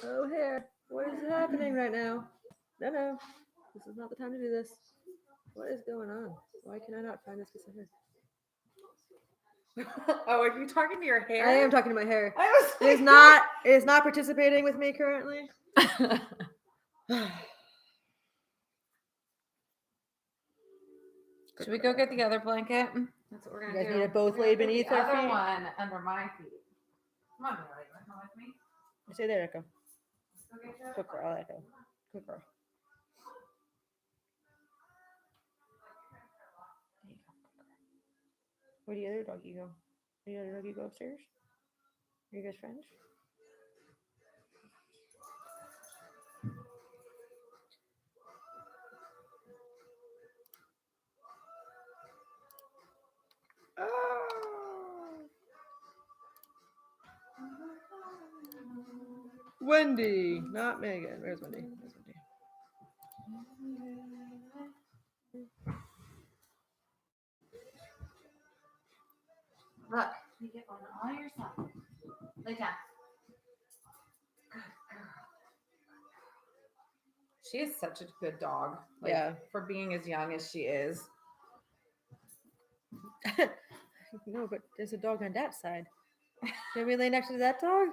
Oh, hair. What is happening right now? No, no. This is not the time to do this. What is going on? Why can I not find this piece of hair? Oh, are you talking to your hair? I am talking to my hair. I was It is like, not. It is not participating with me currently. Should we go get the other blanket? That's what we're You gonna guys do. need it both We're laid gonna put beneath the our other feet. one under my feet. Come on, Millie, you wanna come with me? Stay there, Echo. Let's go get your Quick girl, Echo. Quick girl. There you go. Where did the other doggy go? Did the other doggy go upstairs? Are you guys friends? Wendy, not Megan. Where's Wendy? Where's Wendy? Look, you get one all yourself. Lay down. She is such a good dog. Like, Yeah. For being as young as she is. No, but there's a dog on that side. Can we lay next to that dog?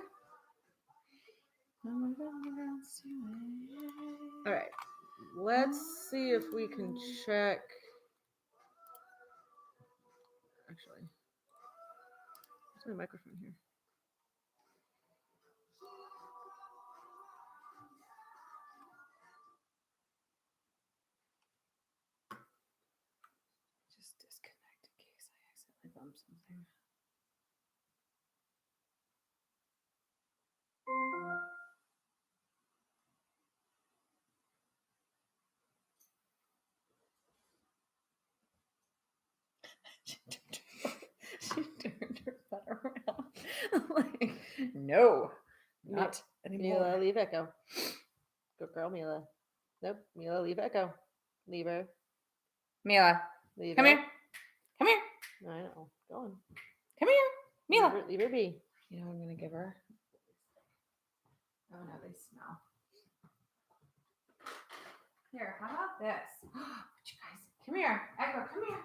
All right. Let's see if we can check. Actually, where's my microphone here? Just disconnect in case I accidentally bump something. She turned her butt around. Like, no, not anymore. Mila, leave Echo. Good girl, Mila. Nope, Mila, leave Echo. Leave her. Mila, Leave come her. here. Come here. I know. Go on. Come here. Mila. Leave her be. You know what I'm going to give her? Oh, no, they smell. Here, how about this? But you guys, come here. Echo, come here.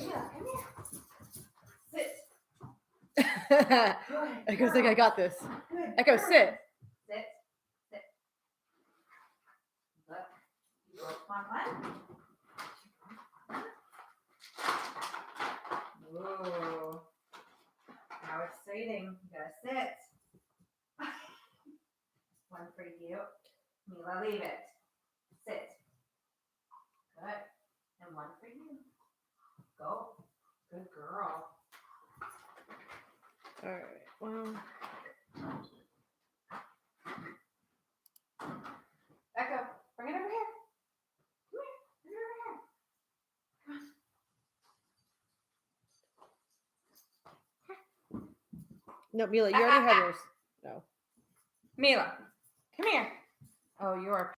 Mila, come here. Sit. Echo's like, I got this. Good Echo, girl. sit. Sit. Sit. Look. You both want one? Whoa. How exciting. You gotta sit. One for you. Mila, leave it. Sit. Good. And one for you. Go. Good girl. All right. Well, Echo, bring it over here. Come here. Bring it over here. no, Mila, you already have yours. No. Mila, come here. Oh, you are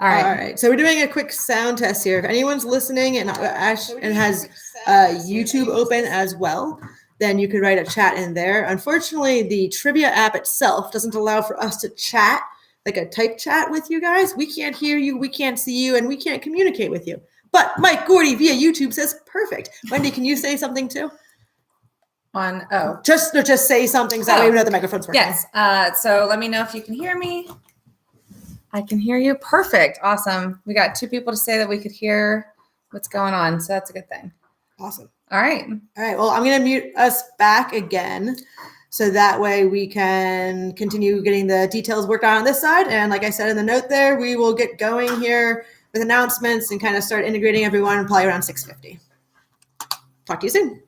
All right. All right. So we're doing a quick sound test here. If anyone's listening and has YouTube open as well, then you could write a chat in there. Unfortunately, the trivia app itself doesn't allow for us to chat, like a type chat with you guys. We can't hear you, we can't see you, and we can't communicate with you. But Mike Gordy via YouTube says perfect. Wendy, can you say something too? Just say something so that way we know the microphone's working. Yes. So let me know if you can hear me. I can hear you. Perfect. Awesome. We got 2 people to say that we could hear what's going on. So that's a good thing. Awesome. All right. All right. Well, I'm going to mute us back again. So that way we can continue getting the details worked out on this side. And like I said in the note there, we will get going here with announcements and kind of start integrating everyone probably around 6:50. Talk to you soon.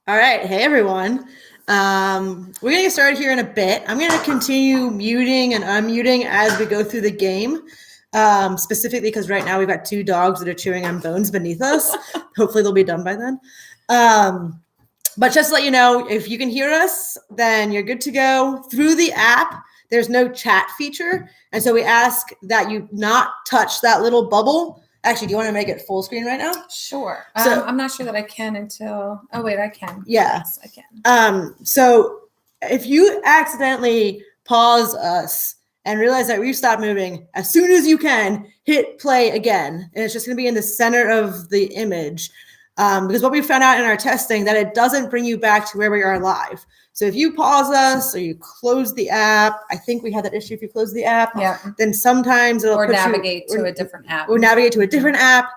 All right. Hey, everyone. We're going to get started here in a bit. I'm going to continue muting and unmuting as we go through the game, specifically because right now we've got 2 dogs that are chewing on bones beneath us. Hopefully they'll be done by then. But just to let you know, if you can hear us, then you're good to go. Through the app, there's no chat feature. And so we ask that you not touch that little bubble. Actually, do you want to make it full screen right now? Sure. So- I'm not sure that I can until. Oh wait, I can. Yeah. Yes, I can. So if you accidentally pause us and realize that we've stopped moving, as soon as you can, hit play again. And it's just going to be in the center of the image. Because what we found out in our testing that it doesn't bring you back to where we are live. So if you pause us or you close the app, I think we had that issue if you close the app, Yeah. then sometimes it'll Or put navigate you, to a different app. or navigate to a different app.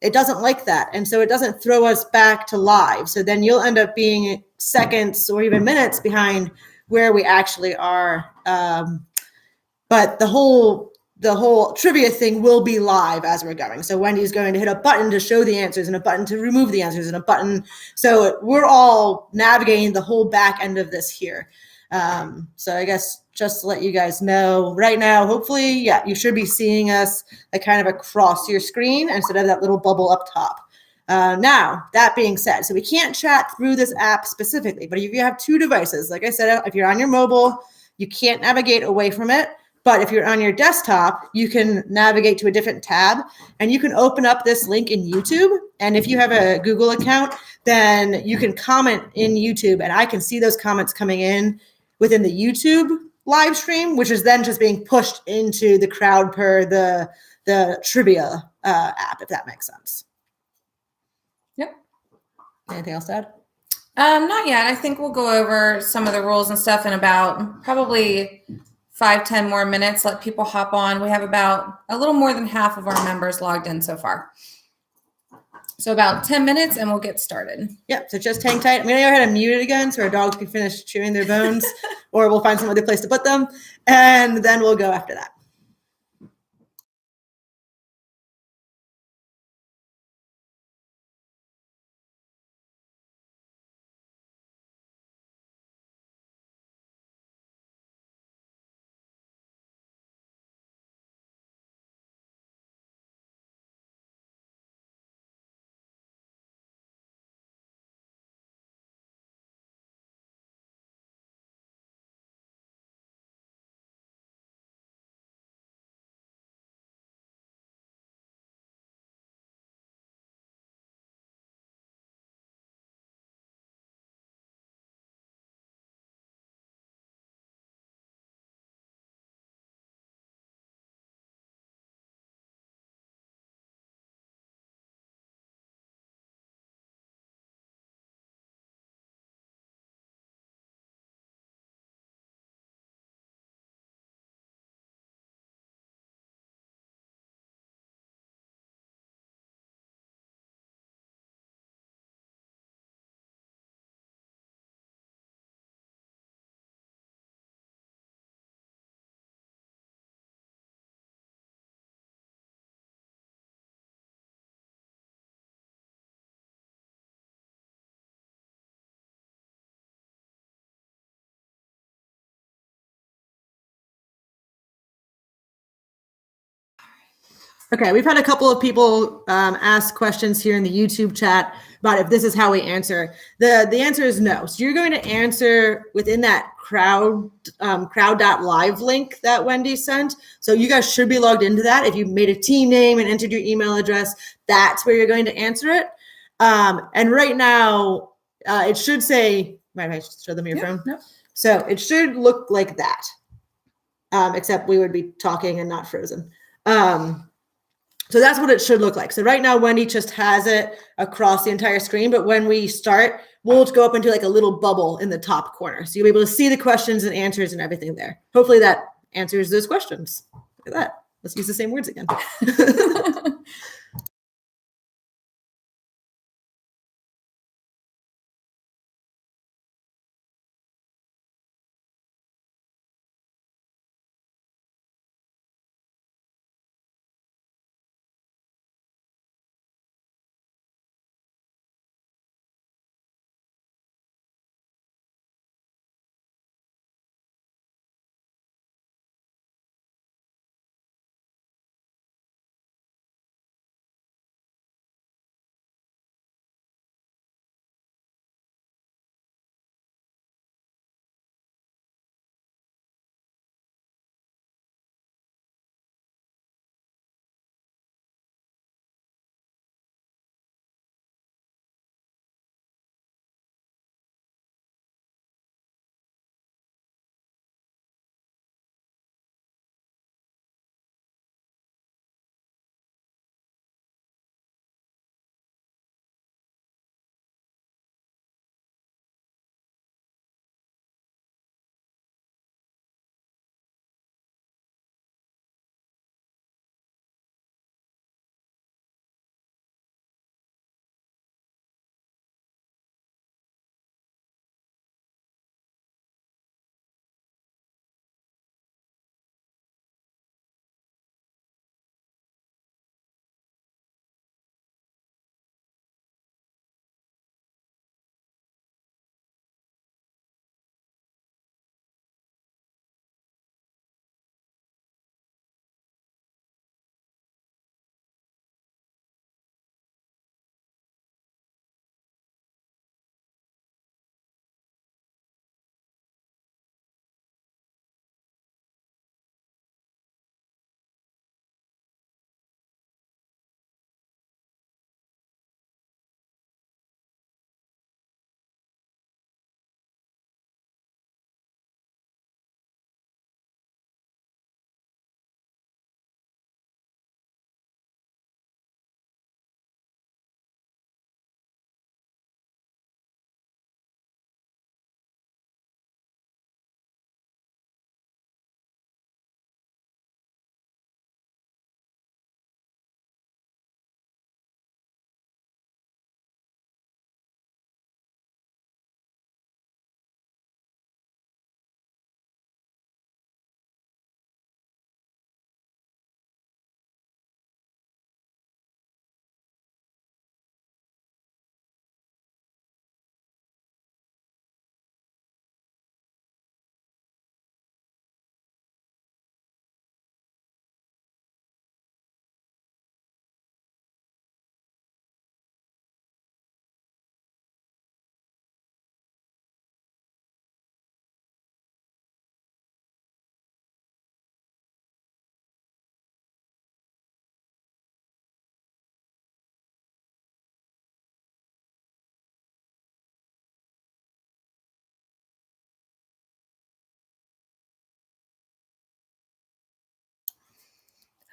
It doesn't like that. And so it doesn't throw us back to live. So then you'll end up being seconds or even minutes behind where we actually are. But the whole trivia thing will be live as we're going. So Wendy's going to hit a button to show the answers and a button to remove the answers and a button. So we're all navigating the whole back end of this here. So I guess just to let you guys know right now, hopefully, yeah, you should be seeing us like kind of across your screen instead of that little bubble up top. Now, that being said, so we can't chat through this app specifically, but if you have 2 devices, like I said, if you're on your mobile, you can't navigate away from it. But if you're on your desktop, you can navigate to a different tab and you can open up this link in YouTube. And if you have a Google account, then you can comment in YouTube and I can see those comments coming in within the YouTube live stream, which is then just being pushed into the crowd per the trivia app, if that makes sense. Yep. Anything else to add? Not yet. I think we'll go over some of the rules and stuff in about probably 5-10 more minutes. Let people hop on. We have about a little more than half of our members logged in so far. So about 10 minutes and we'll get started. Yep. So just hang tight. I'm going to go ahead and mute it again so our dogs can finish chewing their bones or we'll find some other place to put them. And then we'll go after that. Okay, we've had a couple of people ask questions here in the YouTube chat about if this is how we answer. The answer is no. So you're going to answer within that crowd.live link that Wendy sent. So you guys should be logged into that. If you made a team name and entered your email address, that's where you're going to answer it. And right now, it should say, might I show them your phone? No. So it should look like that, except we would be talking and not frozen. So that's what it should look like. So right now, Wendy just has it across the entire screen. But when we start, we'll go up into like a little bubble in the top corner. So you'll be able to see the questions and answers and everything there. Hopefully that answers those questions. Look at that. Let's use the same words again.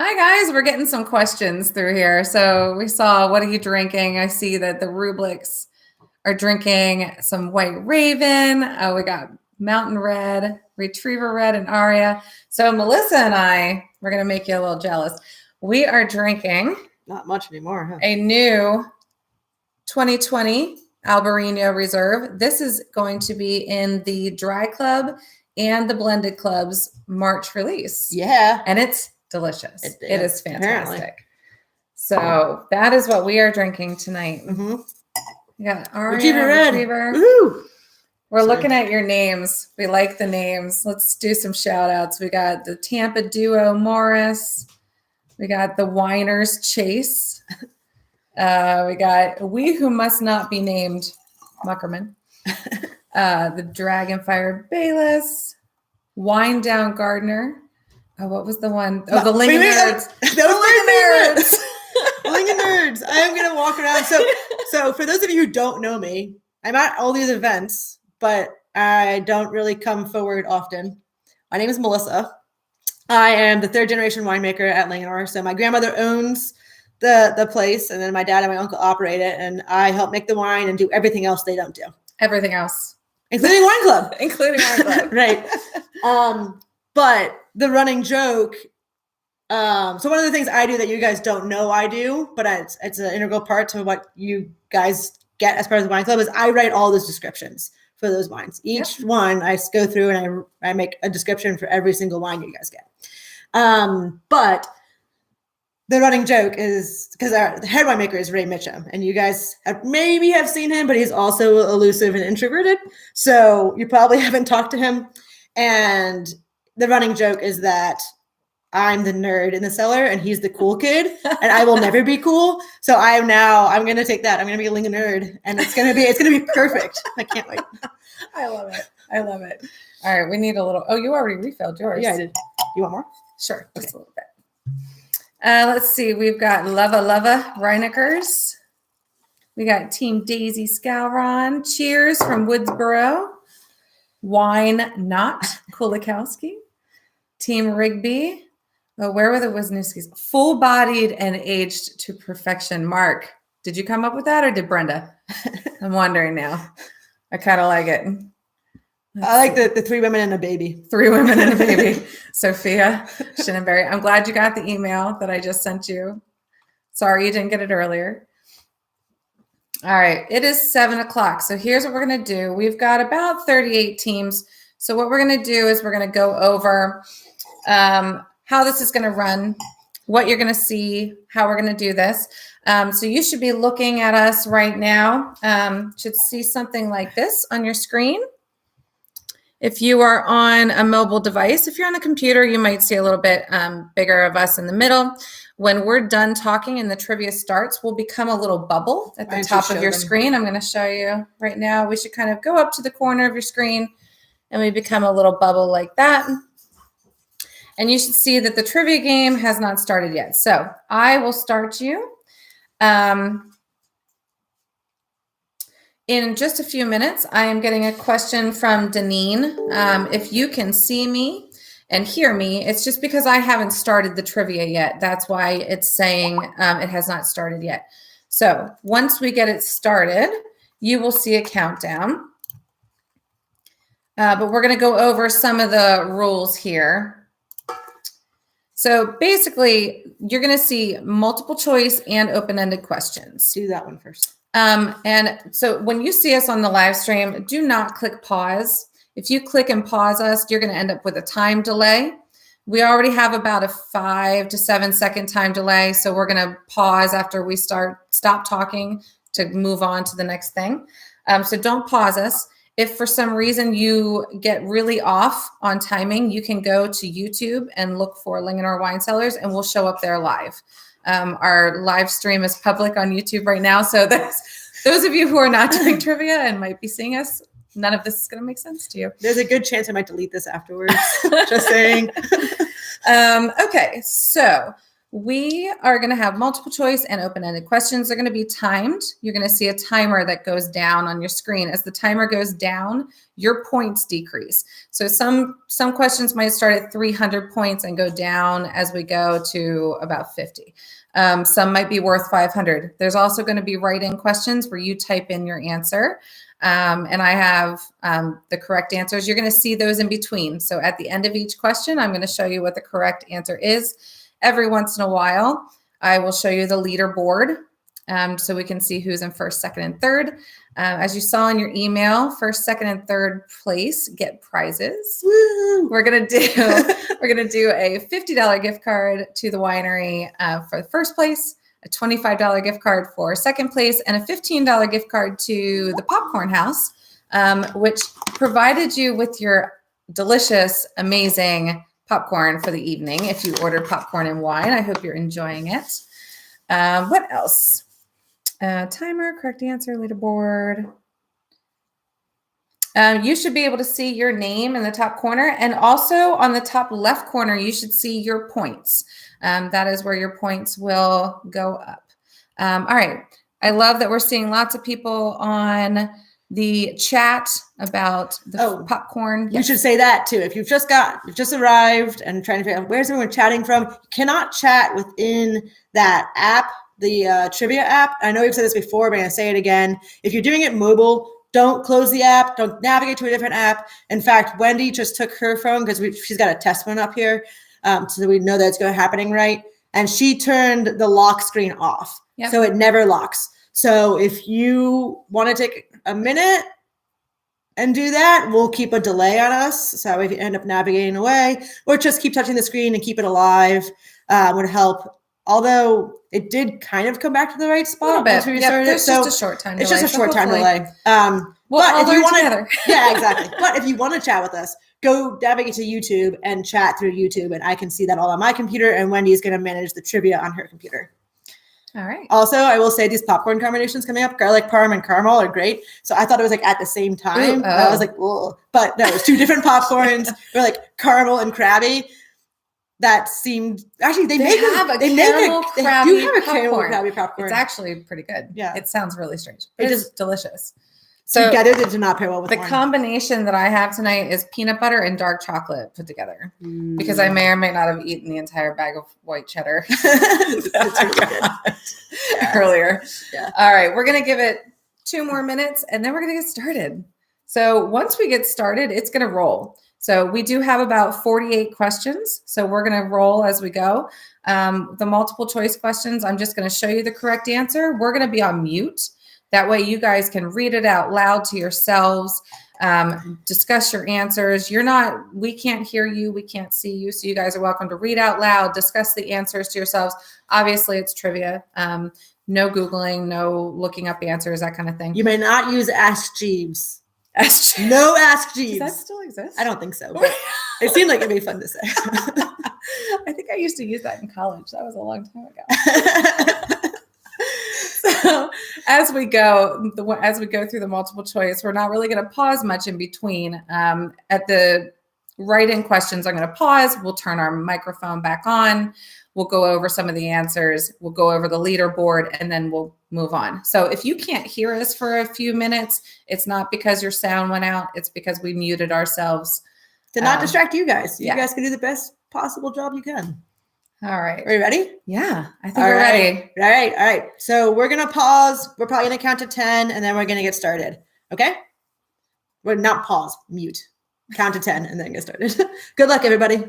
Hi guys, we're getting some questions through here. So we saw, what are you drinking? I see that the Rubliks are drinking some White Raven. Oh, we got Mountain Red, Retriever Red, and Aria. So Melissa and I, we're going to make you a little jealous. We are drinking Not much anymore, huh? a new 2020 Albarino Reserve. This is going to be in the Dry Club and the Blended Club's March release. Yeah. And it's delicious. It It is, is fantastic. apparently. So that is what we are drinking tonight. Mm-hmm. We got Aria, Retriever Red. Retriever. Woo! We're Sorry. looking at your names. We like the names. Let's do some shout outs. We got the Tampa Duo Morris. We got the Winers Chase. We got We Who Must Not Be Named Muckerman. The Dragonfire Bayless. Wine Down Gardner. Oh, what was the one? Oh, the Linga Nerds. Those The are my Linga favorites. Linga Nerds. I am gonna walk around. So for those of you who don't know me, I'm at all these events, but I don't really come forward often. My name is Melissa. I am the third generation winemaker at Langenor. So my grandmother owns the place, and then my dad and my uncle operate it, and I help make the wine and do everything else they don't do, Everything else, including wine club. including our club. Right. But the running joke. So one of the things I do that you guys don't know I do, but it's an integral part to what you guys get as part of the wine club, is I write all those descriptions for those wines. Each one I go through and I make a description for every single wine you guys get. But the running joke is because the head winemaker is Ray Mitchum, and you guys maybe have seen him, but he's also elusive and introverted. So you probably haven't talked to him. And the running joke is that I'm the nerd in the cellar and he's the cool kid, and I will never be cool. So I'm going to take that. I'm going to be a Linga nerd, and it's going to be perfect. I can't wait. I love it. I love it. All right, we need a little. Oh, you already refilled yours. Yeah, I did. You want more? Sure, just a little bit. Let's see. We've got Lava Reinekers. We got Team Daisy Scalron. Cheers from Woodsboro. Wine Not Kulikowski. Team Rigby. Oh, where were the Wisniewskis? Full-bodied and aged to perfection. Mark, did you come up with that, or did Brenda? I'm wondering now. I kind of like it. I like the 3 women and a baby. 3 women and a baby. Sophia Shinenberry. I'm glad you got the email that I just sent you. Sorry you didn't get it earlier. All right. It is 7:00. So here's what we're going to do. We've got about 38 teams. So what we're going to do is we're going to go over how this is going to run, what you're going to see, how we're going to do this. So you should be looking at us right now. Should see something like this on your screen. If you are on a mobile device, if you're on a computer, you might see a little bit bigger of us in the middle. When we're done talking and the trivia starts, we'll become a little bubble at the top of your screen. I'm going to show you right now. We should kind of go up to the corner of your screen, and we become a little bubble like that. And you should see that the trivia game has not started yet. So I will start you. In just a few minutes, I am getting a question from Deneen. If you can see me and hear me, it's just because I haven't started the trivia yet. That's why it's saying it has not started yet. So once we get it started, you will see a countdown. But we're going to go over some of the rules here. So basically, you're going to see multiple choice and open-ended questions. Do that one first. And so when you see us on the live stream, do not click pause. If you click and pause us, you're going to end up with a time delay. We already have about a 5 to 7 second time delay. So we're going to pause after we stop talking to move on to the next thing. So don't pause us. If for some reason you get really off on timing, you can go to YouTube and look for Langenor Wine Cellars, and we'll show up there live. Our live stream is public on YouTube right now. So those of you who are not doing trivia and might be seeing us, none of this is going to make sense to you. There's a good chance I might delete this afterwards. Just saying. Okay, so We are going to have multiple choice and open-ended questions. They're going to be timed. You're going to see a timer that goes down on your screen. As the timer goes down, your points decrease. So some questions might start at 300 points and go down as we go to about 50. Some might be worth 500. There's also going to be write-in questions where you type in your answer. And I have the correct answers. You're going to see those in between. So at the end of each question, I'm going to show you what the correct answer is. Every once in a while, I will show you the leaderboard so we can see who's in first, second, and third. As you saw in your email, first, second, and third place get prizes. Woo! We're gonna do a $50 gift card to the winery for the first place, a $25 gift card for second place, and a $15 gift card to the Popcorn House, which provided you with your delicious, amazing popcorn for the evening. If you ordered popcorn and wine, I hope you're enjoying it. What else? Timer, correct answer, leaderboard. You should be able to see your name in the top corner, and also on the top left corner, you should see your points. That is where your points will go up. All right. I love that we're seeing lots of people on the chat about the popcorn. You should say that too. If you've just arrived and trying to figure out where's everyone chatting from, you cannot chat within that app, the trivia app. I know we've said this before, but I'm going to say it again. If you're doing it mobile, don't close the app. Don't navigate to a different app. In fact, Wendy just took her phone because she's got a test one up here, so that we know that it's going to happening right. And she turned the lock screen off, so it never locks. So if you want to take a minute and do that, we'll keep a delay on us. So if you end up navigating away, or just keep touching the screen and keep it alive, would help. Although it did kind of come back to the right spot once we restarted it. So just a short time delay. It's just a short time delay. But if you want to, yeah, exactly. But if you want to chat with us, go navigate to YouTube and chat through YouTube, and I can see that all on my computer. And Wendy is going to manage the trivia on her computer. All right. Also, I will say these popcorn combinations coming up, garlic parm and caramel, are great. So I thought it was like at the same time. Ooh, I was like, whoa. But no, it's two different popcorns. They're like caramel and crabby. That seemed actually they do have a caramel crabby popcorn. It's actually pretty good. Yeah, it sounds really strange. It's delicious. So together they do not pair well with the wine. combination that I have tonight is peanut butter and dark chocolate put together because I may or may not have eaten the entire bag of white cheddar earlier. Yeah. All right, we're gonna give it 2 more minutes and then we're gonna get started. So once we get started, it's gonna roll. So we do have about 48 questions. So we're going to roll as we go. The multiple choice questions, I'm just going to show you the correct answer. We're going to be on mute. That way you guys can read it out loud to yourselves, discuss your answers. We can't hear you. We can't see you. So you guys are welcome to read out loud, discuss the answers to yourselves. Obviously it's trivia. No Googling, no looking up answers, that kind of thing. You may not use Ask Jeeves. No Ask Jeeves. Does that still exist? I don't think so, but it seemed like it'd be fun to say. I think I used to use that in college. That was a long time ago. So as we go through the multiple choice, we're not really going to pause much in between. At the write-in questions, I'm going to pause. We'll turn our microphone back on. We'll go over some of the answers. We'll go over the leaderboard, and then we'll move on. So if you can't hear us for a few minutes, it's not because your sound went out. It's because we muted ourselves. To not distract you guys. You guys can do the best possible job you can. All right. Are you ready? Yeah, I think we're ready. All right. So we're going to pause. We're probably going to count to 10, and then we're going to get started. Okay? We're not pause, mute. Count to 10, and then get started. Good luck, everybody.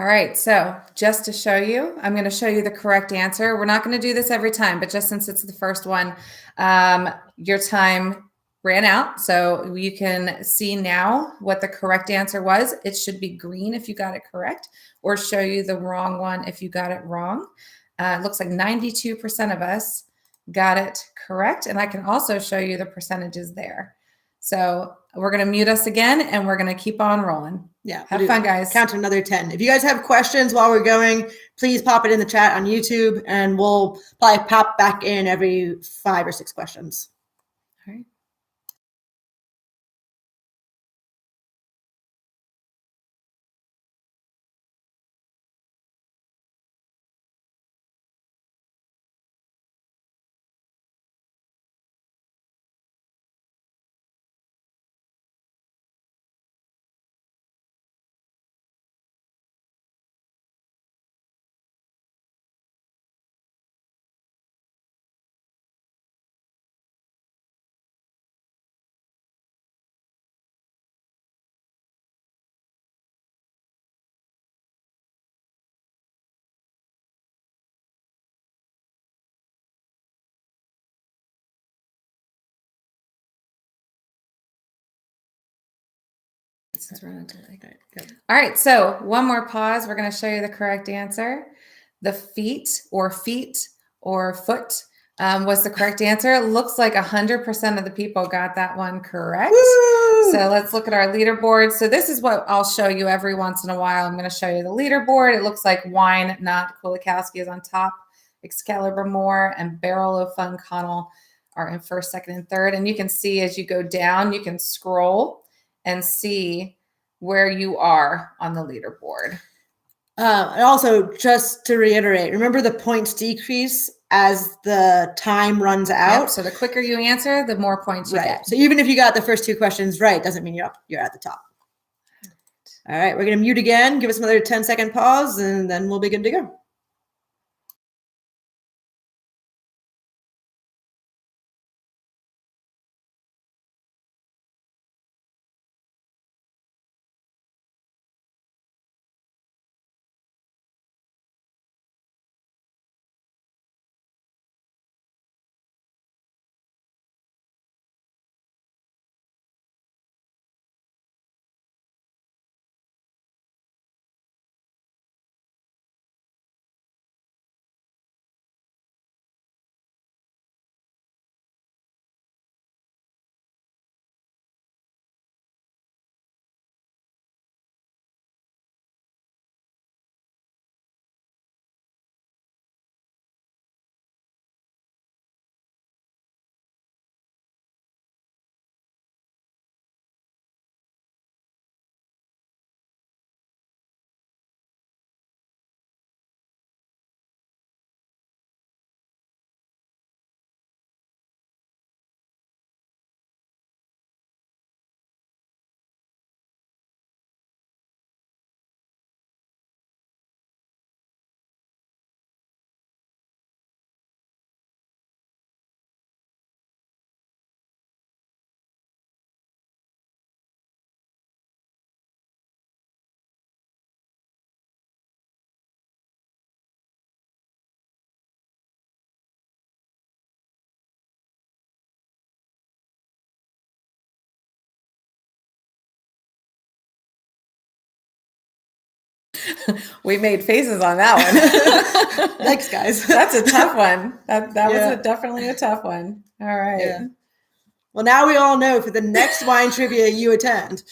All right, so just to show you, I'm going to show you the correct answer. We're not going to do this every time, but just since it's the first one, your time ran out. So you can see now what the correct answer was. It should be green if you got it correct, or show you the wrong one if you got it wrong. It looks like 92% of us got it correct. And I can also show you the percentages there. So we're going to mute us again and we're going to keep on rolling. Yeah. Have fun, guys. Count to another 10. If you guys have questions while we're going, please pop it in the chat on YouTube and we'll probably pop back in every 5 or 6 questions. All right. All right, so one more pause. We're going to show you the correct answer. The feet or foot was the correct answer. It looks like 100% of the people got that one correct. Woo! So let's look at our leaderboard. So this is what I'll show you every once in a while. I'm going to show you the leaderboard. It looks like Wine Not Kulikowski is on top. Excalibur Moore and Barrel of Fun Connell are in first, second, and third. And you can see as you go down, you can scroll and see where you are on the leaderboard. And also, just to reiterate, remember the points decrease as the time runs out. Yep, so the quicker you answer, the more points you get. So even if you got the first 2 questions right, doesn't mean you're at the top. All right, we're going to mute again. Give us another 10-second pause, and then we'll be good to go. We made faces on that one. Thanks, guys. That's a tough one. That Yeah. was definitely a tough one. All right. Yeah. Well, now we all know for the next wine trivia you attend.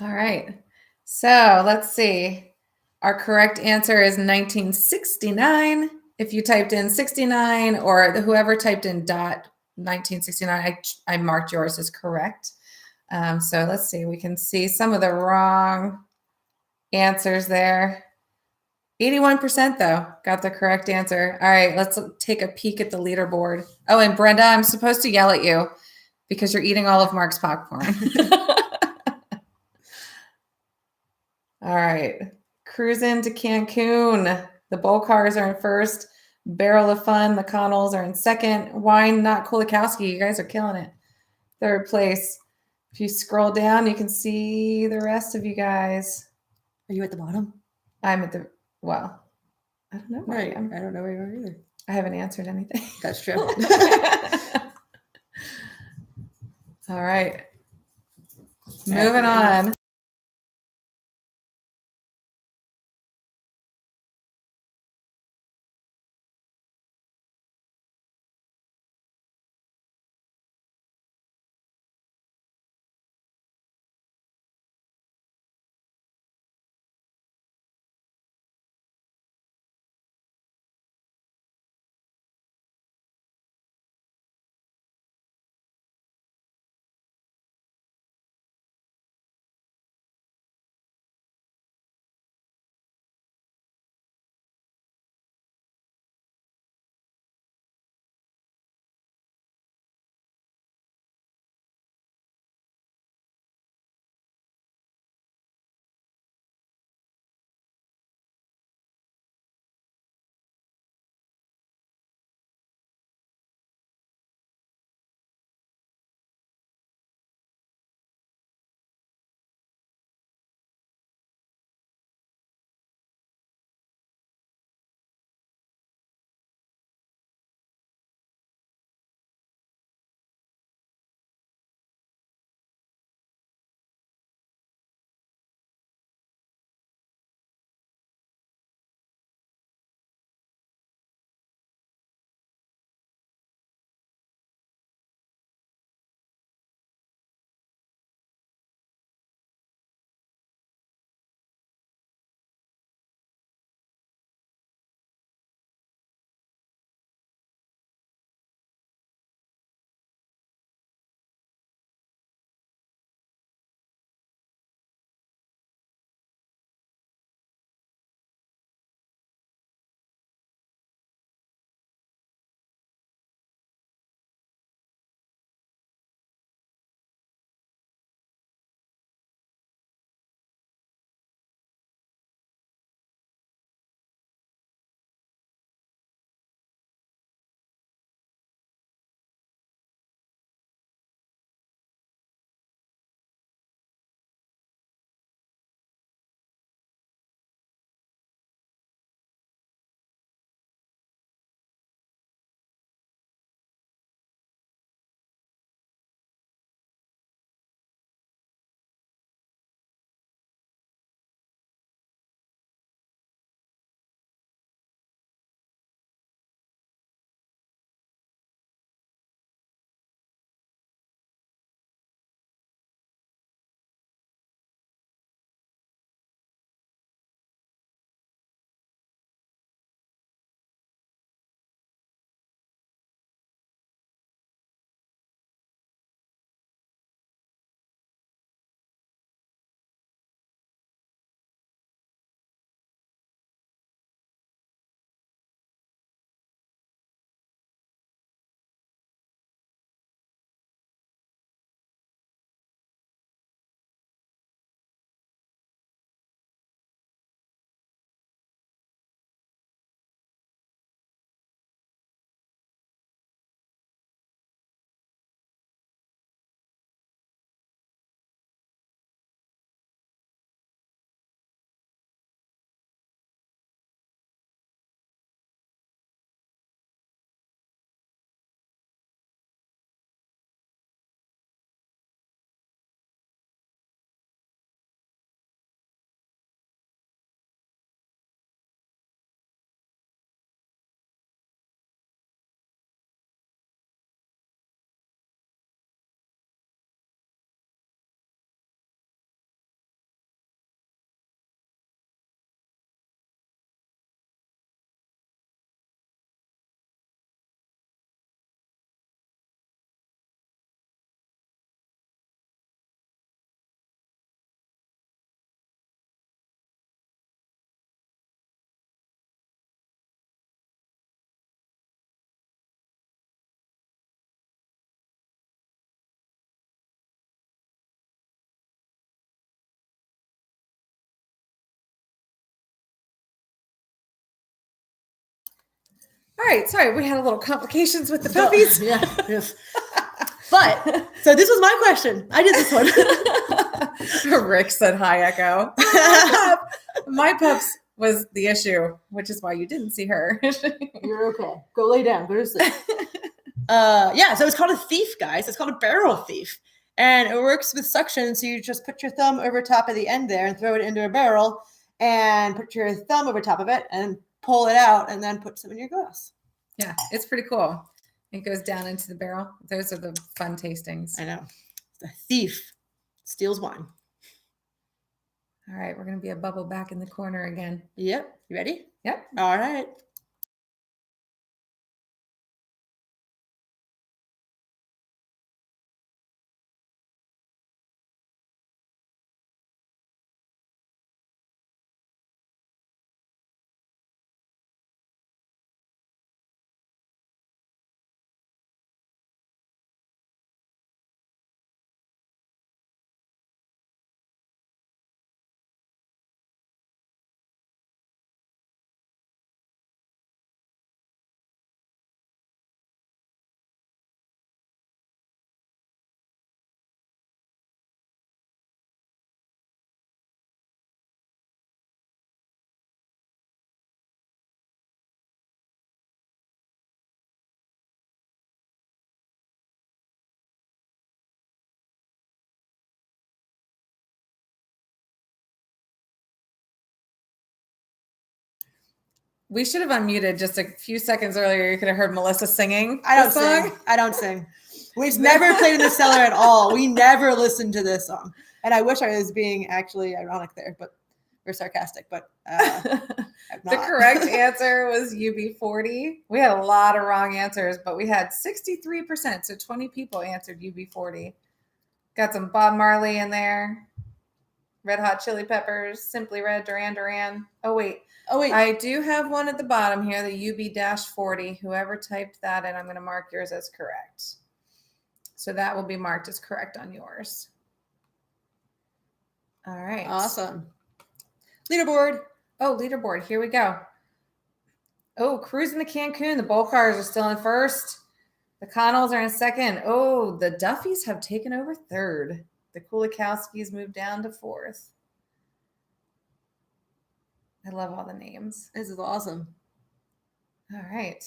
All right. So let's see. Our correct answer is 1969. If you typed in 69 or whoever typed in dot 1969, I marked yours as correct. So let's see. We can see some of the wrong answers there. 81% though got the correct answer. All right, let's take a peek at the leaderboard. Oh, and Brenda, I'm supposed to yell at you because you're eating all of Mark's popcorn. All right, cruising to Cancun. The Bowl Cars are in first. Barrel of Fun, the Connells are in second. Wine Not Kulikowski, you guys are killing it. Third place. If you scroll down, you can see the rest of you guys. Are you at the bottom? I'm at the, well, I don't know where I Right. am. I don't know where you are either. I haven't answered anything. That's true. All right. Moving on. All right, sorry, we had a little complications with the puppies. Yeah. Yes. But so this was my question. I did this one. Rick said, "Hi, Echo." My pups was the issue, which is why you didn't see her. You're okay. Go lay down. Go to sleep. Yeah, so it's called a thief, guys. It's called a barrel thief. And it works with suction. So you just put your thumb over top of the end there and throw it into a barrel and put your thumb over top of it and pull it out and then put some in your glass. Yeah, it's pretty cool. It goes down into the barrel. Those are the fun tastings. I know. The thief steals wine. All right, we're going to be a bubble back in the corner again. Yep. You ready? Yep. All right. We should have unmuted just a few seconds earlier. You could have heard Melissa singing. I don't the song. sing. I don't sing. We've never played in the cellar at all. We never listened to this song. And I wish I was being actually ironic there, but we're sarcastic. But I'm The not. correct answer was UB40. We had a lot of wrong answers, but we had 63%. So 20 people answered UB40. Got some Bob Marley in there. Red Hot Chili Peppers, Simply Red, Duran Duran. Oh, wait. I do have one at the bottom here, the UB-40. Whoever typed that in, I'm going to mark yours as correct. So that will be marked as correct on yours. All right. Awesome. Leaderboard. Oh, leaderboard. Here we go. Oh, cruising to Cancun. The Bowl Cars are still in first. The Connells are in second. Oh, the Duffys have taken over third. The Kulikowskis moved down to fourth. I love all the names. This is awesome. All right.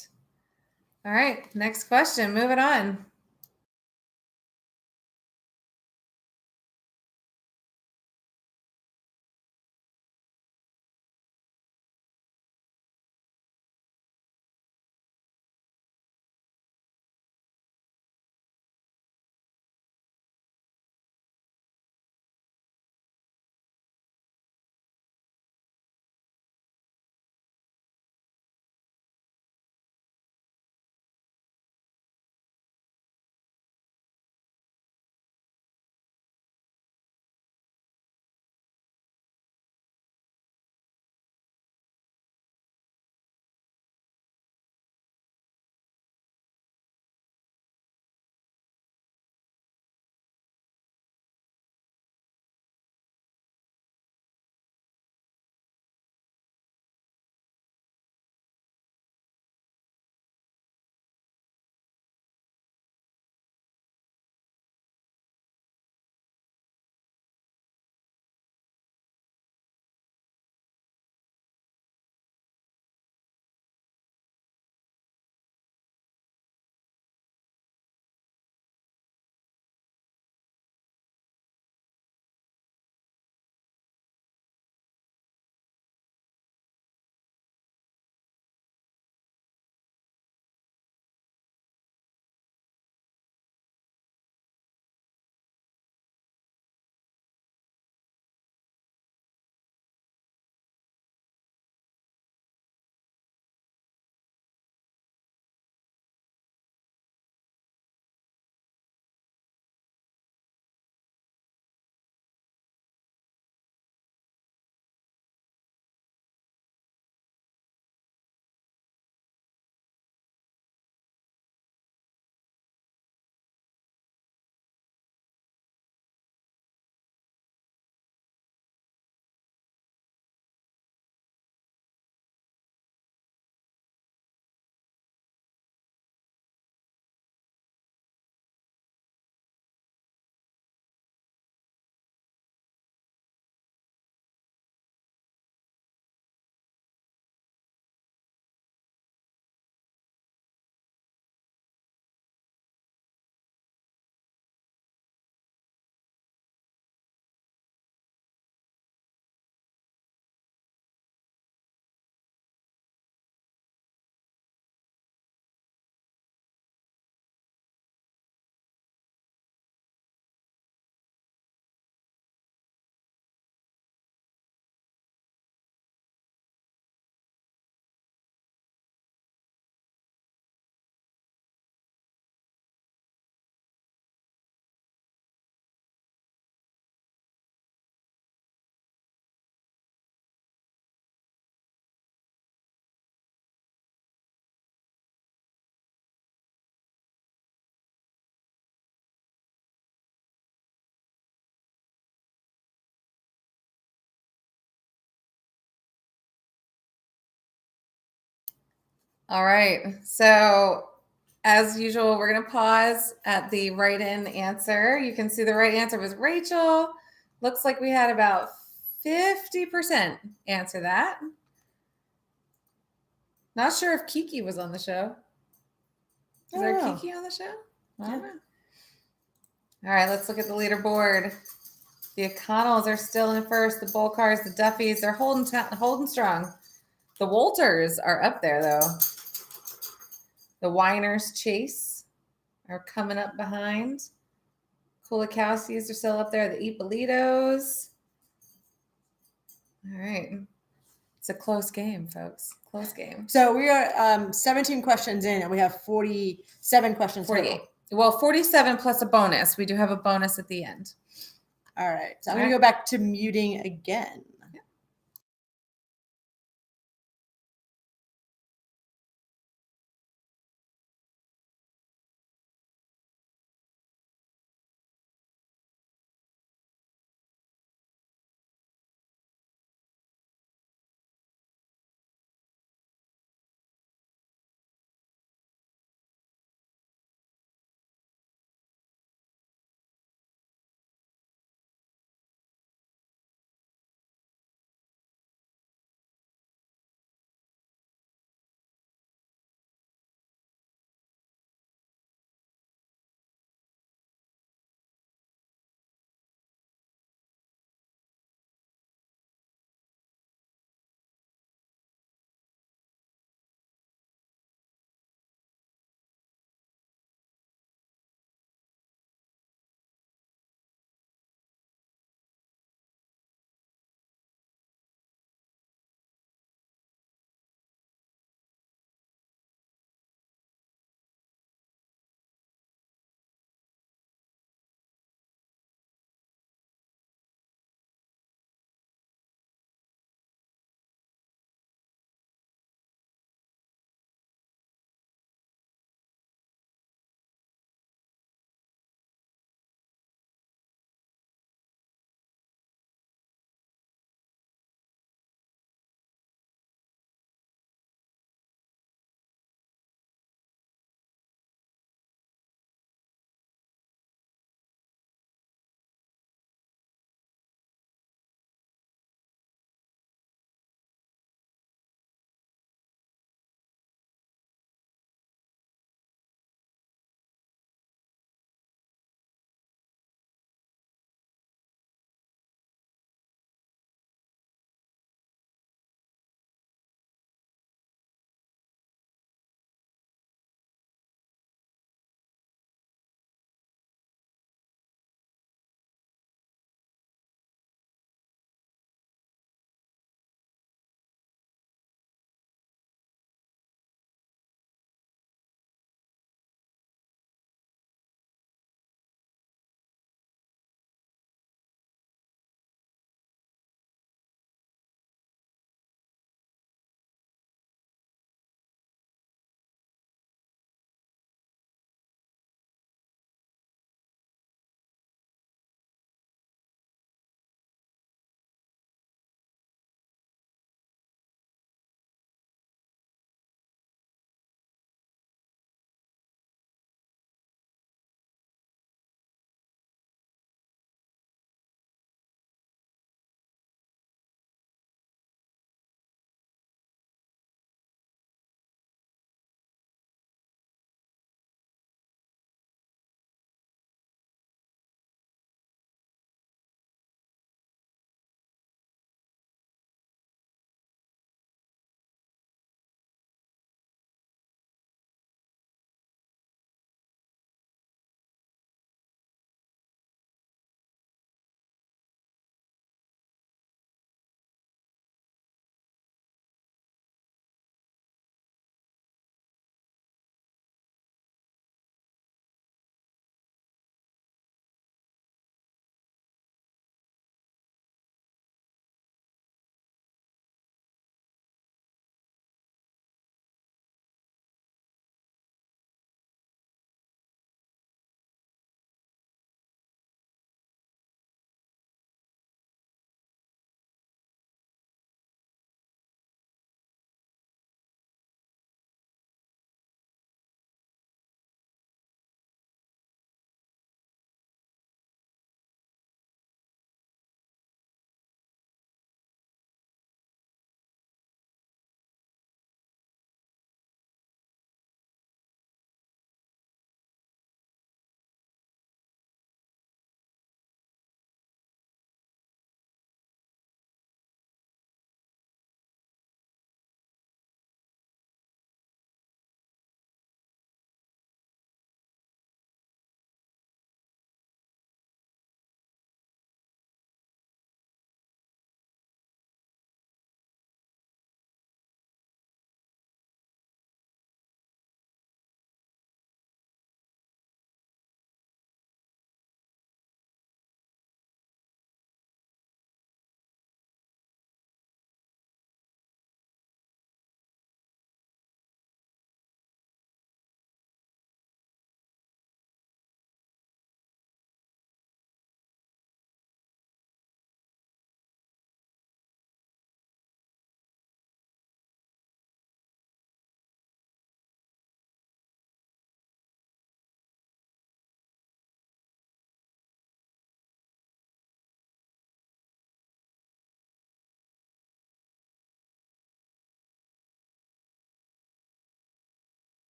All right. Next question. Move it on. All right. So, as usual, we're going to pause at the right in answer. You can see the right answer was Rachel. Looks like we had about 50% answer that. Not sure if Kiki was on the show. Is there Oh. Kiki on the show? I don't Yeah. know. All right, let's look at the leaderboard. The O'Connells are still in first. The Bolcars, the Duffys, they're holding strong. The Walters are up there, though. The Winers Chase are coming up behind. Kulikowskis are still up there. The Ippolitos. All right. It's a close game, folks. Close game. So we are 17 questions in, and we have 47 questions 48. total. Well, 47 plus a bonus. We do have a bonus at the end. All right. So I'm All going to right. go back to muting again.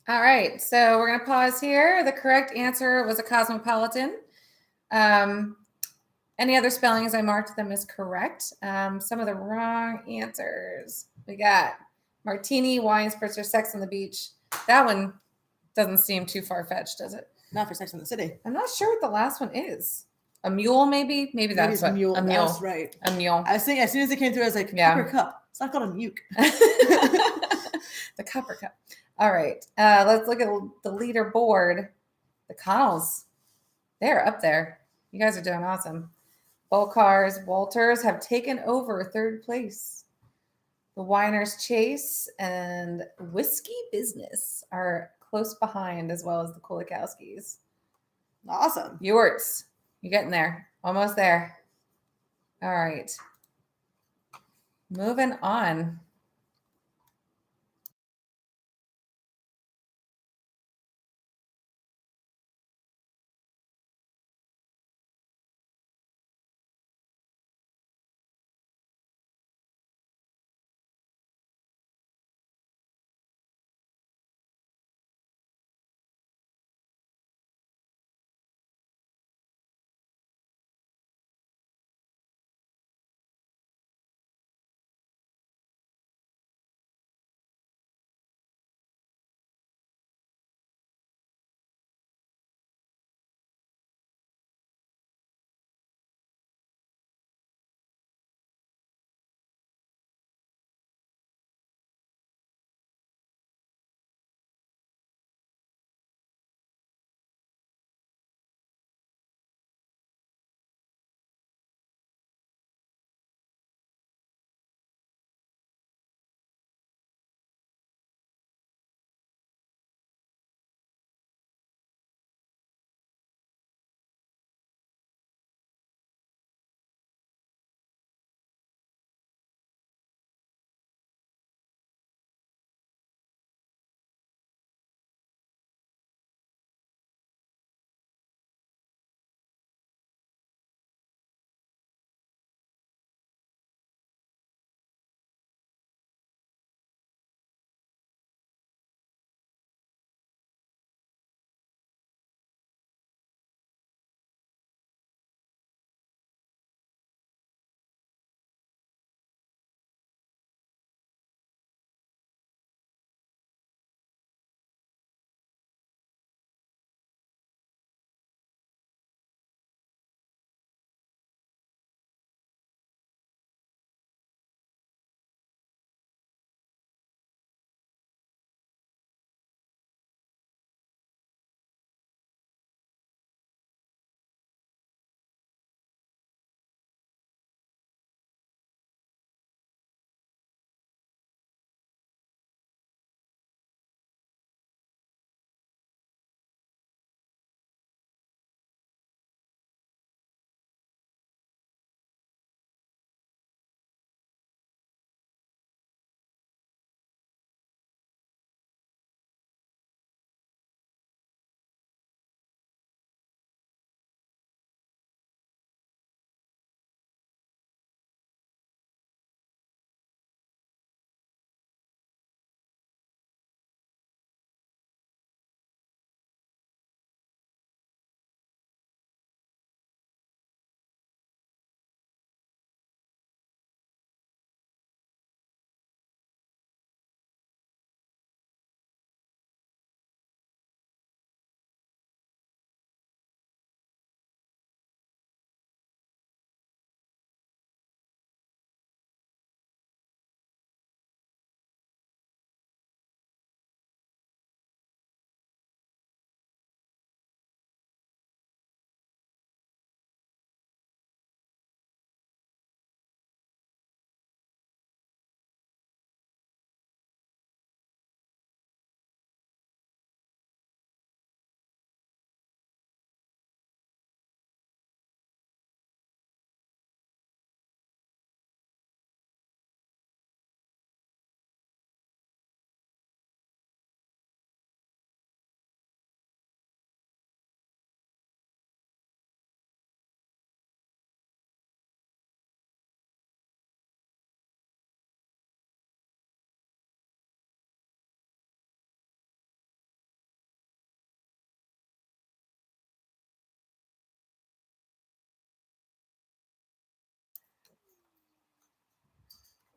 All right, so we're gonna pause here. The correct answer was a cosmopolitan. Any other spellings, I marked them as correct. Some of the wrong answers. We got martini, wine, spritzer, sex on the beach. That one doesn't seem too far fetched, does it? Not for Sex in the City. I'm not sure what the last one is. A mule, maybe? Maybe that's it's what. mule. A mule. That's right. A mule. I was thinking as soon as it came through, I was like, Yeah. Copper Cup. It's not called a muke. The Copper Cup. All right. Let's look at the leaderboard. The Connells, they're up there. You guys are doing awesome. Cars, Walters have taken over third place. The Winers Chase and Whiskey Business are close behind, as well as the Kulikowskis. Awesome. Yours, you're getting there. Almost there. All right. Moving on.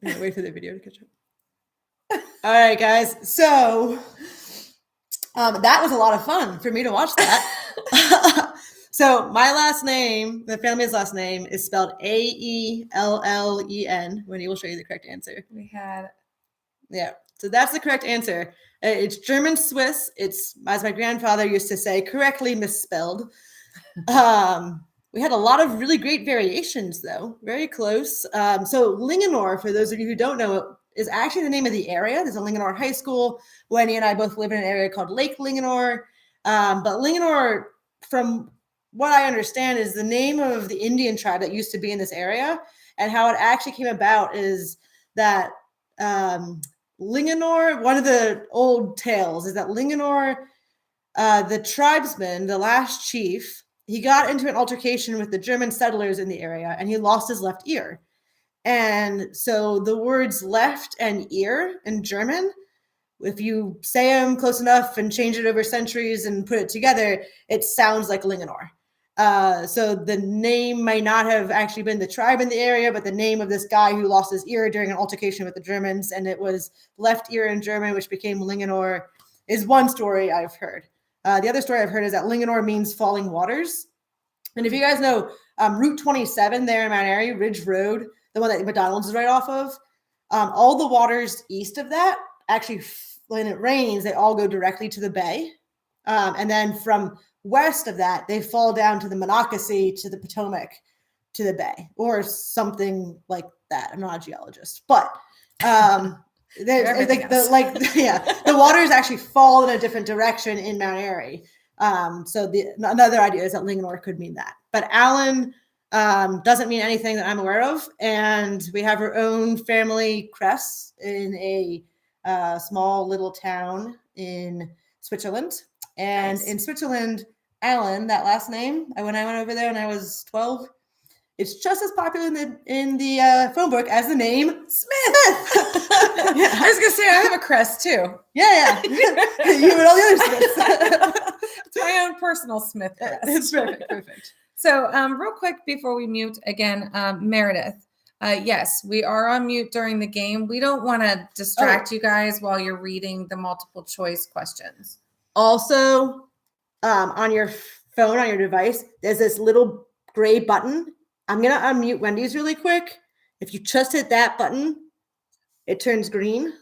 Yeah, wait for the video to catch up. All right, guys. So that was a lot of fun for me to watch that. So my last name, the family's last name, is spelled Aellen. Wendy will show you the correct answer. We had Yeah. So that's the correct answer. It's German Swiss. It's, as my grandfather used to say, correctly misspelled. We had a lot of really great variations, though. Very close. So Linganore, for those of you who don't know, is actually the name of the area. There's a Linganore High School. Wendy and I both live in an area called Lake Linganore. But Linganore, from what I understand, is the name of the Indian tribe that used to be in this area. And how it actually came about is that Linganore, one of the old tales is that Linganore, the tribesman, the last chief, he got into an altercation with the German settlers in the area and he lost his left ear. And so the words left and ear in German, if you say them close enough and change it over centuries and put it together, it sounds like Linganore. So the name may not have actually been the tribe in the area, but the name of this guy who lost his ear during an altercation with the Germans, and it was left ear in German, which became Linganore, is one story I've heard. The other story I've heard is that Linganore means falling waters. And if you guys know Route 27 there in Mount Airy, Ridge Road, the one that McDonald's is right off of, all the waters east of that, actually, when it rains, they all go directly to the bay. And then from west of that, they fall down to the Monocacy, to the Potomac, to the bay, or something like that. I'm not a geologist, but there's the waters actually fall in a different direction in Mount Airy. So another idea is that Linganore could mean that. But Allen doesn't mean anything that I'm aware of, and we have our own family crest in a small little town in Switzerland. And Nice. in Switzerland, Allen, that last name, when I went over there when I was 12, it's just as popular in the phone book as the name Smith. Yeah. I was gonna say I have a crest too. Yeah. You and all the other Smiths. It's my own personal Smith crest. It's perfect. So real quick before we mute again, Meredith, yes, we are on mute during the game. We don't want to distract you guys while you're reading the multiple choice questions. Also, on your phone, on your device, there's this little gray button. I'm going to unmute Wendy's really quick. If you just hit that button, it turns green.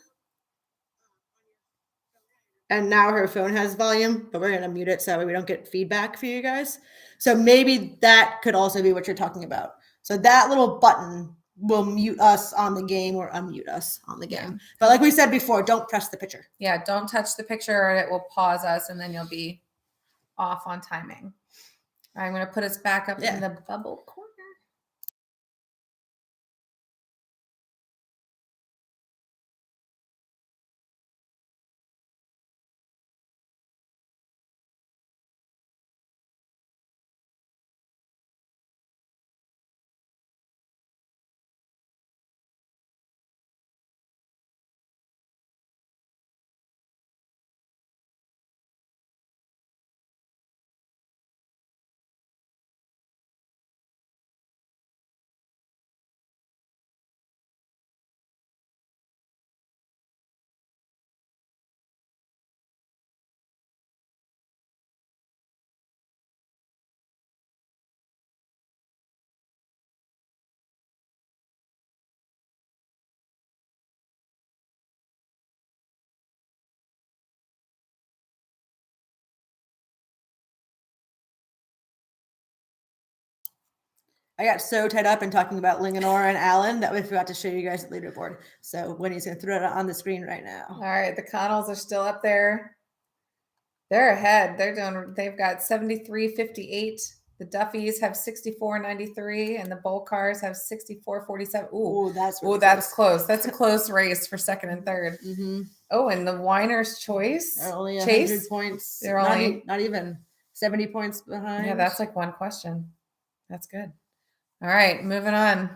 And now her phone has volume, but we're going to mute it so we don't get feedback for you guys. So maybe that could also be what you're talking about. So that little button will mute us on the game or unmute us on the game. Yeah. But like we said before, don't press the picture. Yeah, don't touch the picture or it will pause us and then you'll be off on timing. All right, I'm going to put us back up in the bubble corner. I got so tied up in talking about Linganore and Allen that we forgot to show you guys the leaderboard. So Wendy's going to throw it on the screen right now. All right, the Connells are still up there. They're ahead. They've got 73.58. The Duffys have 64.93 and the Bowl Cars have 64.47. Ooh, that's close. That's a close race for second and third. Mm-hmm. Oh, and the Winer's Choice. They're only 100 Chase points. They're only not even 70 points behind. Yeah, that's like one question. That's good. All right, moving on.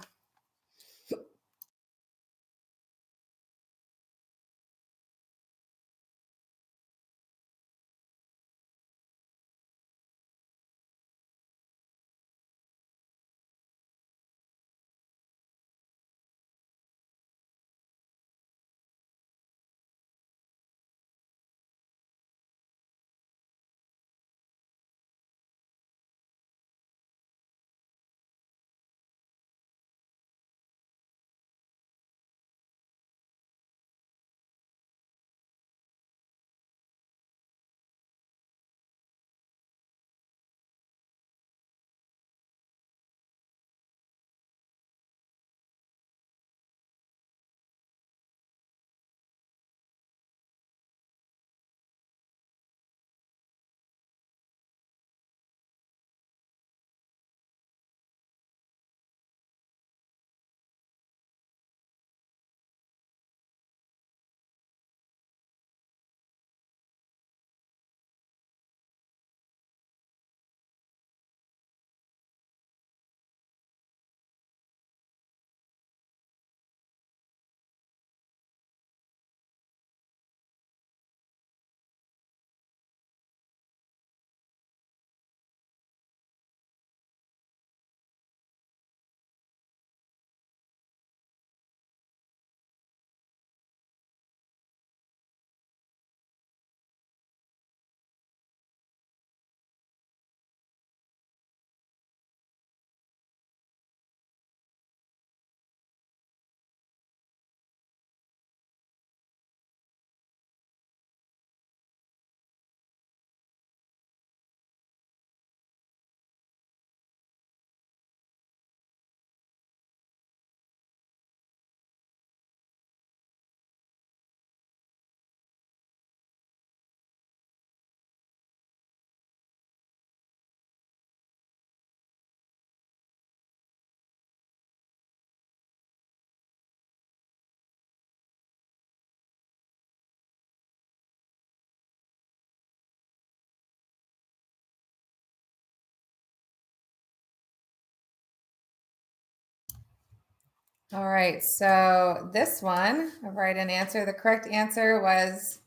All right. So this one, a right an answer. The correct answer was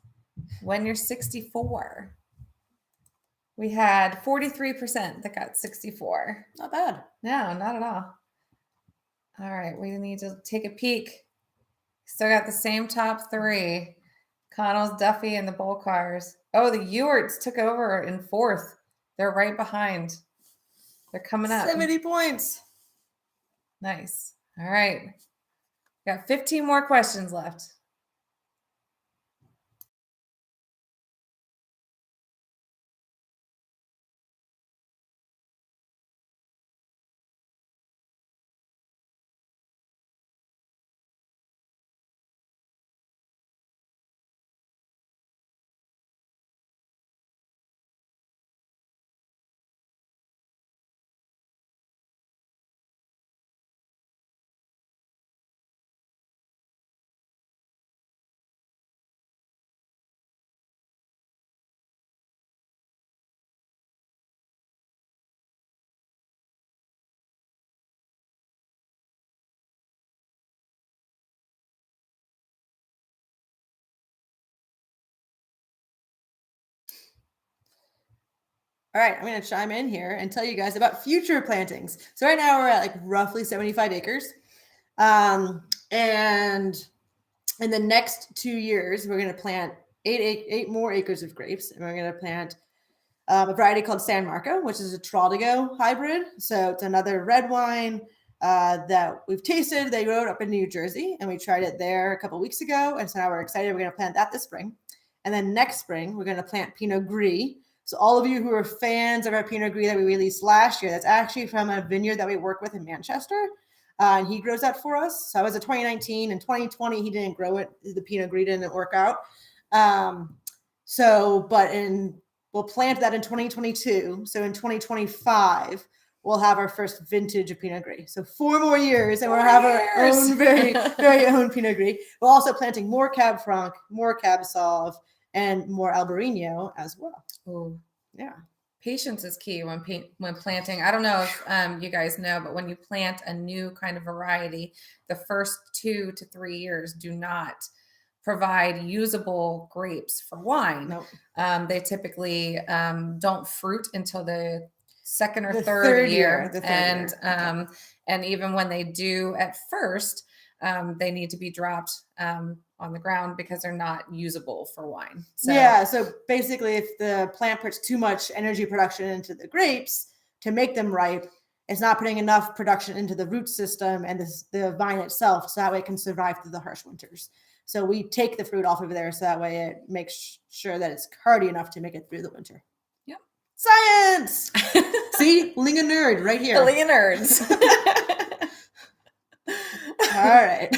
when you're 64. We had 43% that got 64. Not bad. No, not at all. All right. We need to take a peek. Still got the same top three. Connell's, Duffy, and the Bull Cars. Oh, the Ewarts took over in fourth. They're right behind. They're coming up. 70 points. Nice. All right. Got 15 more questions left. All right, I'm going to chime in here and tell you guys about future plantings. So right now we're at like roughly 75 acres. And in the next 2 years, we're going to plant eight more acres of grapes. And we're going to plant a variety called San Marco, which is a Troldigo hybrid. So it's another red wine that we've tasted. They grew it up in New Jersey, and we tried it there a couple weeks ago. And so now we're excited. We're going to plant that this spring. And then next spring, we're going to plant Pinot Gris. So all of you who are fans of our Pinot Gris that we released last year, that's actually from a vineyard that we work with in Manchester. And he grows that for us. So it was a 2019 and 2020, he didn't grow it. The Pinot Gris didn't work out. We'll plant that in 2022. So in 2025, we'll have our first vintage of Pinot Gris. So 4 more years, and we'll have our own very, very own Pinot Gris. We're also planting more Cab Franc, more Cab Sauv, and more Albarino as well. Ooh. Yeah. Patience is key when planting. I don't know if you guys know, but when you plant a new kind of variety, the first 2 to 3 years do not provide usable grapes for wine. Nope. They typically don't fruit until the second or The third year. the third year. And even when they do at first, they need to be dropped on the ground because they're not usable for wine. So, yeah. So basically, if the plant puts too much energy production into the grapes to make them ripe, it's not putting enough production into the root system and the vine itself, so that way it can survive through the harsh winters. So we take the fruit off of there, so that way it makes sure that it's hardy enough to make it through the winter. Yep. Science! See, Linga nerd right here. Linga nerds. All right.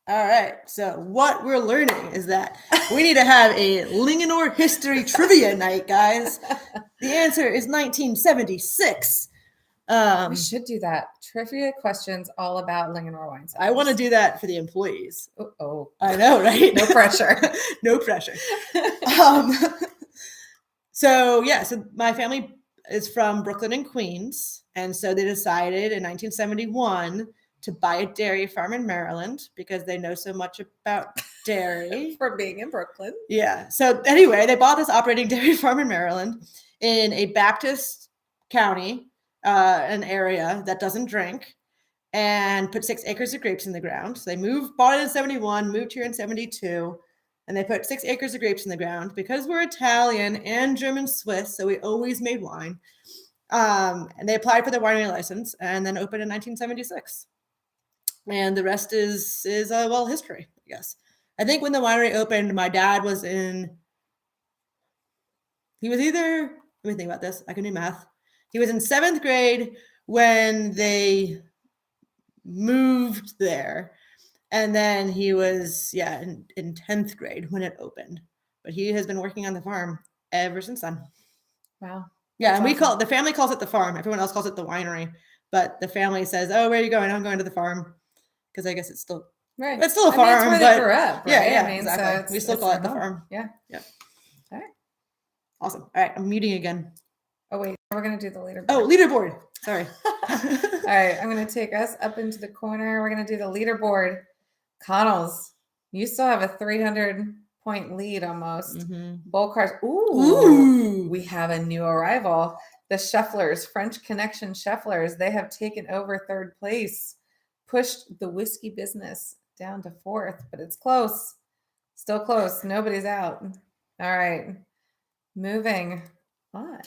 All right. So what we're learning is that we need to have a Linganore history trivia night, guys. The answer is 1976. We should do that. Trivia questions all about Linganore wine. I want to do that for the employees. Oh, I know, right? no pressure. No pressure. Um, so my family is from Brooklyn and Queens, and so they decided in 1971 to buy a dairy farm in Maryland because they know so much about dairy. For being in Brooklyn. Yeah. So anyway, they bought this operating dairy farm in Maryland in a Baptist county, an area that doesn't drink, and put 6 acres of grapes in the ground. So they bought it in 71, moved here in 72, and they put 6 acres of grapes in the ground because we're Italian and German Swiss, so we always made wine. And they applied for the winery license and then opened in 1976. And the rest is history, I guess. I think when the winery opened, my dad was let me think about this. I can do math. He was in 7th grade when they moved there. And then he was, in 10th grade when it opened. But he has been working on the farm ever since then. Wow. Yeah, That's and awesome. the family calls it the farm. Everyone else calls it the winery. But the family says, "Oh, where are you going?" "I'm going to the farm." Because I guess it's still Right. It's still a I mean, it's farm, where but they grew up, right? yeah, I mean, exactly. so We still it's call their it the home. farm. Yeah. Yep. All right. Awesome. All right, I'm muting again. Oh wait, we're gonna do the leaderboard. Oh, leaderboard. Sorry. All right, I'm gonna take us up into the corner. We're gonna do the leaderboard. Connells, you still have a 300-point lead almost. Mhm. Bull cars. Ooh. We have a new arrival. The Schefflers, French Connection Schefflers, they have taken over 3rd place, pushed the whiskey business down to 4th, but it's close. Still close. Nobody's out. All right. Moving on.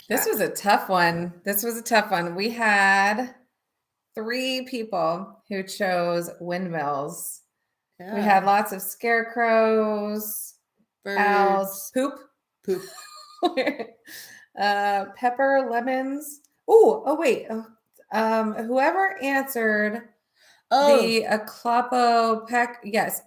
This was a tough one. We had 3 people who chose windmills. We had lots of scarecrows, owls, birds, poop, poop. pepper, lemons. Oh, wait. Whoever answered Oh, the Aclopopec, yes,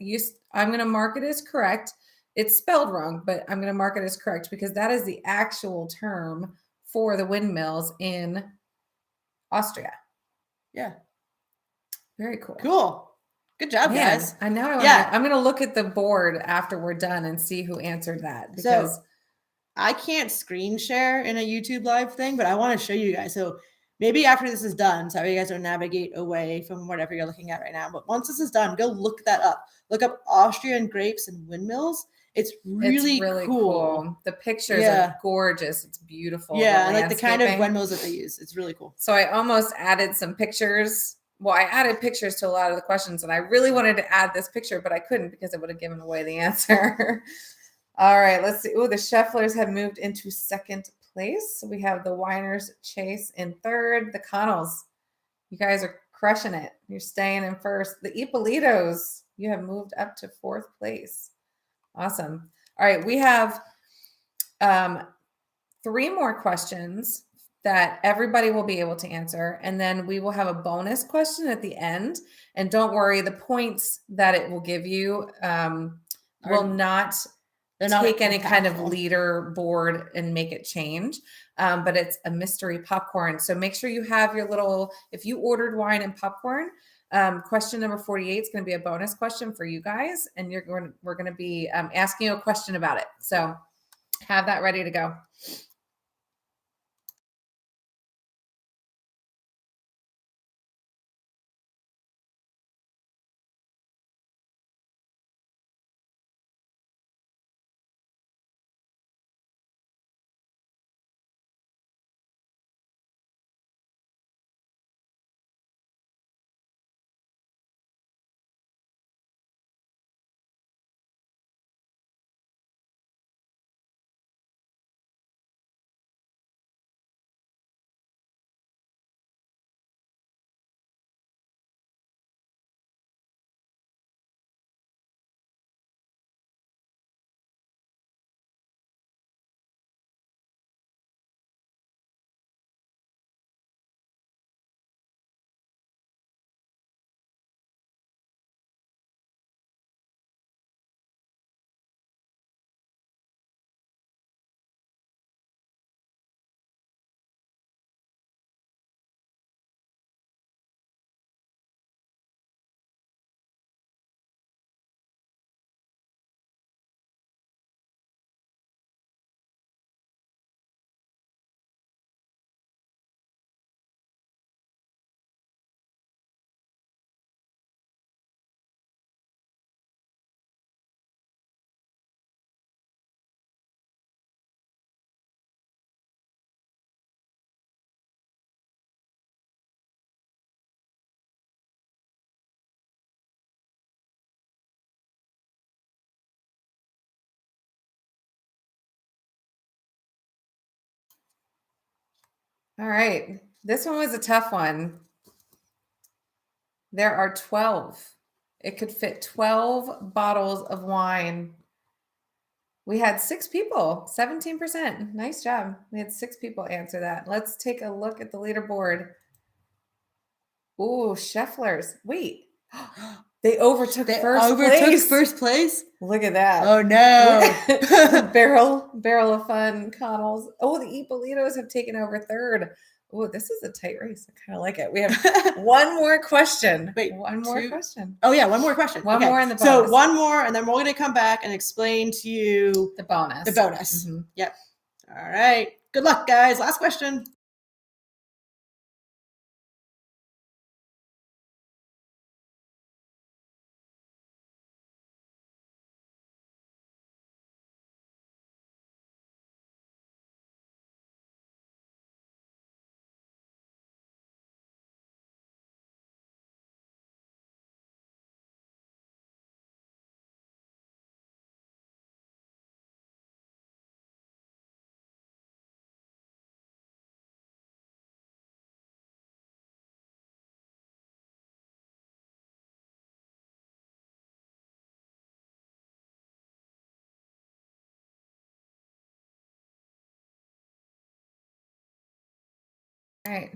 I'm going to mark it as correct. It's spelled wrong, but I'm going to mark it as correct because that is the actual term for the windmills in Austria. yeah. Very cool. Cool. Good job, Man, guys. I know. Yeah. I'm going to look at the board after we're done and see who answered that because So I can't screen share in a YouTube live thing, but I want to show you guys. So maybe after this is done, so you guys don't navigate away from whatever you're looking at right now. But once this is done, go look that up. Look up Austrian grapes and windmills. It's really, cool. The pictures Yeah. are gorgeous. It's beautiful. Yeah, the like the kind of landscaping. windmills that they use. It's really cool. So I almost added some pictures. Well, I added pictures to a lot of the questions, and I really wanted to add this picture, but I couldn't because it would have given away the answer. All right, let's see. Oh, the Schefflers have moved into second place. So we have the Winers Chase in third. The Connells, you guys are crushing it. You're staying in first. The Ippolitos, you have moved up to fourth place. Awesome. All right, we have 3 more questions that everybody will be able to answer. And then we will have a bonus question at the end. And don't worry, the points that it will give you will not take any kind of leaderboard and make it change. But it's a mystery popcorn. So make sure you have your little, if you ordered wine and popcorn, question number 48 is going to be a bonus question for you guys. And we're going to be asking you a question about it. So have that ready to go. All right. This one was a tough one. There are 12. It could fit 12 bottles of wine. We had 6 people, 17%. Nice job. We had 6 people answer that. Let's take a look at the leaderboard. Ooh, Schefflers. Wait. They overtook first place. Look at that. Oh no. barrel of fun, Connells. Oh, the Ippolitos have taken over third. Oh, this is a tight race. I kind of like it. We have one more question. Wait, one more question. Oh yeah, one more question. One more in the bonus. So one more, and then we're going to come back and explain to you the bonus. Mm-hmm. Yep. All right. Good luck, guys. Last question. right.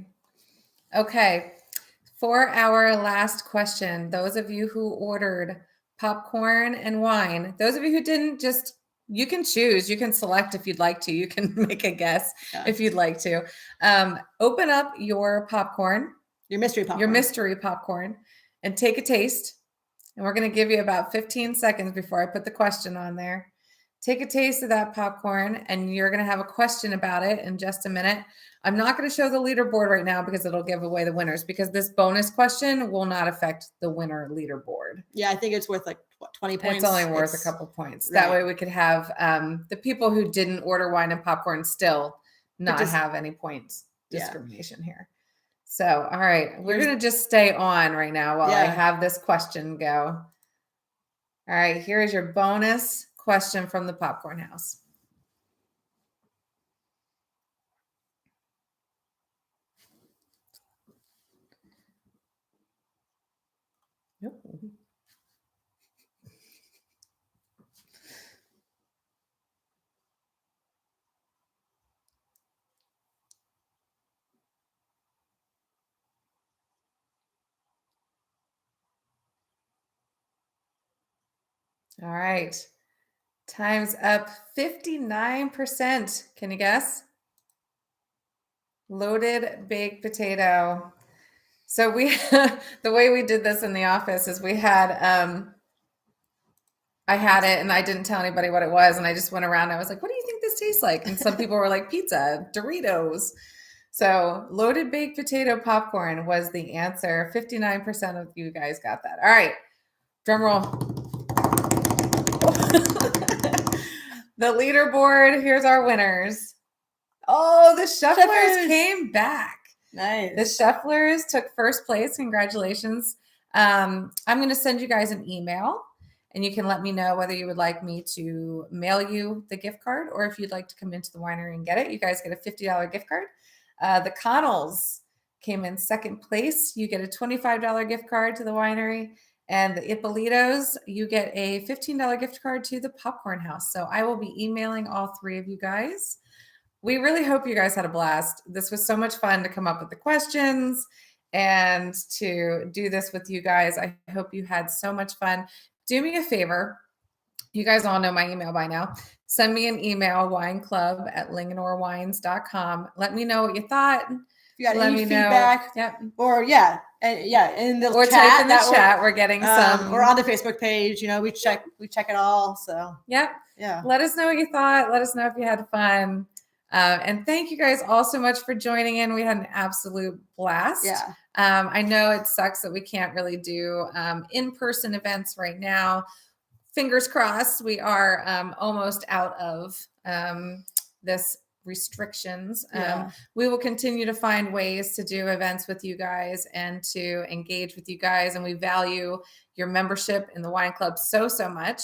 Okay. For our last question, those of you who ordered popcorn and wine, those of you who didn't, just you can choose. You can select if you'd like to. You can make a guess Yeah. if you'd like to. Open up your popcorn, Your mystery popcorn. your mystery popcorn, and take a taste. And we're going to give you about 15 seconds before I put the question on there. Take a taste of that popcorn, and you're going to have a question about it in just a minute. I'm not going to show the leaderboard right now because it'll give away the winners, because this bonus question will not affect the winner leaderboard. Yeah, I think it's worth like what, 20 points. It's only worth a couple points. That way we could have the people who didn't order wine and popcorn still not have any points discrimination here. So, all right, we're going to just stay on right now while I have this question go. All right, here is your bonus question from the Popcorn House. All right. Time's up. 59%. Can you guess? Loaded baked potato. So we, the way we did this in the office is we had, I had it and I didn't tell anybody what it was. And I just went around and I was like, what do you think this tastes like? And some people were like, pizza, Doritos. So loaded baked potato popcorn was the answer. 59% of you guys got that. All right. Drum roll. The leaderboard. Here's our winners. Oh, the Shufflers came back. Nice. The Shufflers took first place. Congratulations. I'm going to send you guys an email, and you can let me know whether you would like me to mail you the gift card or if you'd like to come into the winery and get it. You guys get a $50 gift card. The Connells came in second place. You get a $25 gift card to the winery. And the Ippolitos, you get a $15 gift card to the Popcorn House. So I will be emailing all three of you guys. We really hope you guys had a blast. This was so much fun to come up with the questions and to do this with you guys. I hope you had so much fun. Do me a favor. You guys all know my email by now. Send me an email, wineClub@linganorwines.com. Let me know what you thought. If you got Let any me feedback, know. Yep. or in the Or chat, type in the chat. We're getting some. or on the Facebook page. You know, we check it all. So Yep. yeah. Let us know what you thought. Let us know if you had fun. And thank you guys all so much for joining in. We had an absolute blast. Yeah. I know it sucks that we can't really do in-person events right now. Fingers crossed, we are almost out of this restrictions. We will continue to find ways to do events with you guys and to engage with you guys. And we value your membership in the Wine Club so much.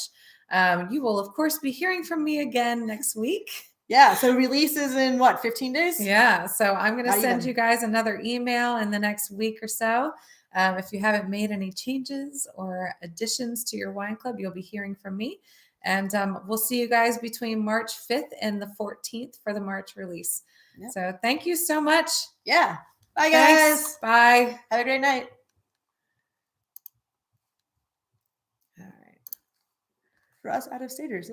You will, of course, be hearing from me again next week. Yeah. So releases in 15 days? Yeah. So I'm going to Not send even. you guys another email in the next week or so. If you haven't made any changes or additions to your wine club, you'll be hearing from me. And we'll see you guys between March 5th and the 14th for the March release. Yep. So thank you so much. Yeah. Bye, guys. Thanks. Bye. Have a great night. All right. For us out-of-staters.